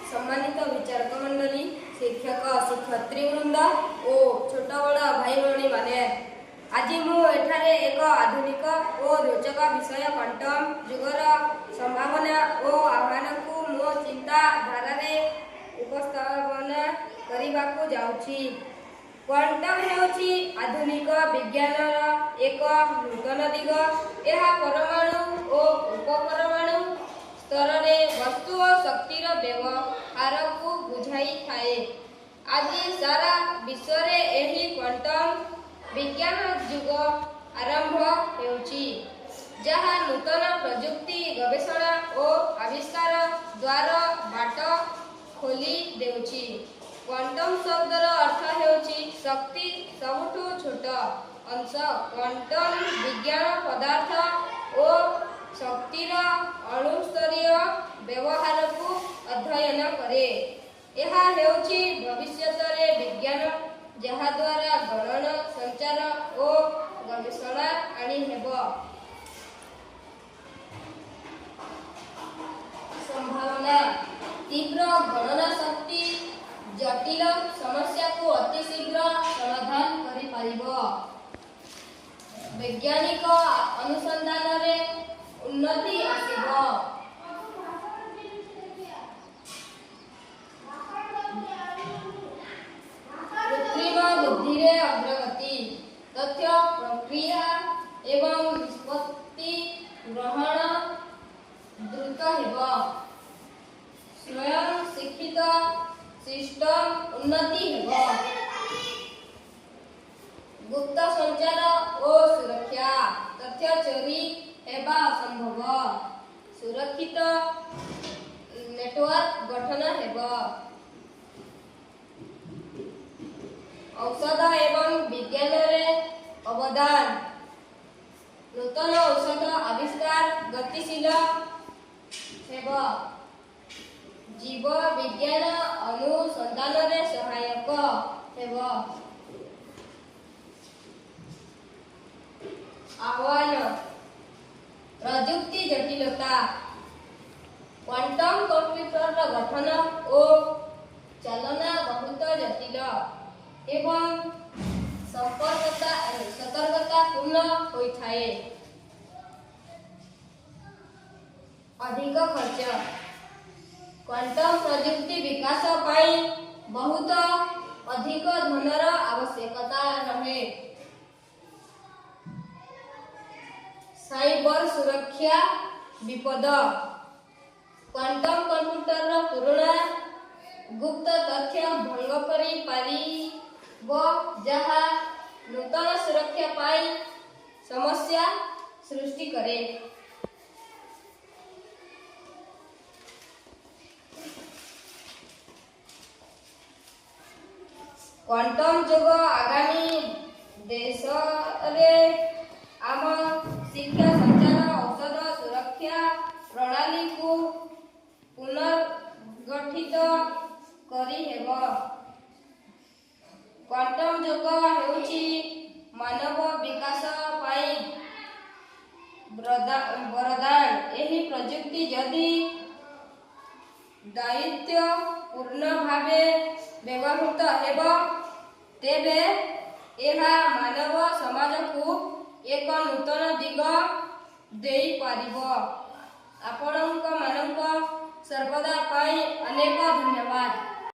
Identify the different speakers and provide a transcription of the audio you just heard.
Speaker 1: सम्मानित विचारक मंडली, शिक्षक शिक्षयित्री वृंद ओ छोट बड़ भाई भौणी माने, आज मुझे एक आधुनिक और रोचक विषय क्वांटम जुगर संभावना और आह्वान को मो चिंताधारा उपस्थापना करने को जाऊँगी। क्वांटम हेउछि आधुनिक विज्ञानर एक नूतन दिग। यह परमाणु और उपपरमाणु स्तर में वस्तु और शक्तिर व्यवहार को बुझाई थाए। आज सारा विश्व रे एही क्वांटम विज्ञान युग आरंभ हेउछि, जहाँ नूतन प्रजुक्ति गवेषणा और आविष्कार द्वारा बाट खोली देउछि। क्वांटम शब्दर अर्थ हेउछि शक्ति सबुठु छोट अंश। क्वांटम विज्ञान पदार्थ और शक्तिर अणुस्तरीय व्यवहार को अध्ययन करे। यह हेउछि भविष्यत रे विज्ञान, जहा द्वारा गणन संचार और गवेषणा आनी हेब। संभावना तीव्र गणना शक्ति जटिल समस्या को अति शीघ्र समाधान करि पारिबो। वैज्ञानिक अनुसंधान रे उन्नति आसिबो। कृत्रिम बुद्धि रे अग्रगति, तथ्य प्रक्रिया एवं निष्पत्ति ग्रहण द्रुत हेबो। स्वयं शिक्षित सिस्टम उन्नति हेबो। गुप्त संचार और सुरक्षा, तथ्य चोरी हेबा असंभव। सुरक्षित नेटवर्क गठन हेबो। औषध एवं विज्ञान रे अवदान, नूतन औषध आविष्कार गतिशील हेबो। जीव विज्ञान अनुसंधान रे सहायक हेबो। आह्वान प्रजुक्ति जटिलता, क्वांटम कंप्यूटर गठन और चालना बहुत जटिल एवं सतर्कता पूर्ण होइथाए। अधिक खर्च, क्वांटम प्रजुक्ति विकास पाई बहुत अधिक धनर आवश्यकता रहे। साइबर सुरक्षा विपद, क्वांटम कंप्यूटर पुराना गुप्त तथ्य भंग करि पारिबो, जहा नूतन सुरक्षा पाई समस्या सृष्टि करे। क्वांटम युग आगामी देश रे आम शिक्षा संचार औषध सुरक्षा प्रणाली को पुनर्गठित करी हेबो। क्वांटम युग हेउछि मानव विकास पाई वरदान। एही प्रजुक्ति यदि दायित्व पूर्ण भावे व्यवहृत हेबो, तेबे एहा मानव समाज को एक नूतन दिग देई पारिबो। आपणक मानक सर्वदा पाई अनेक धन्यवाद।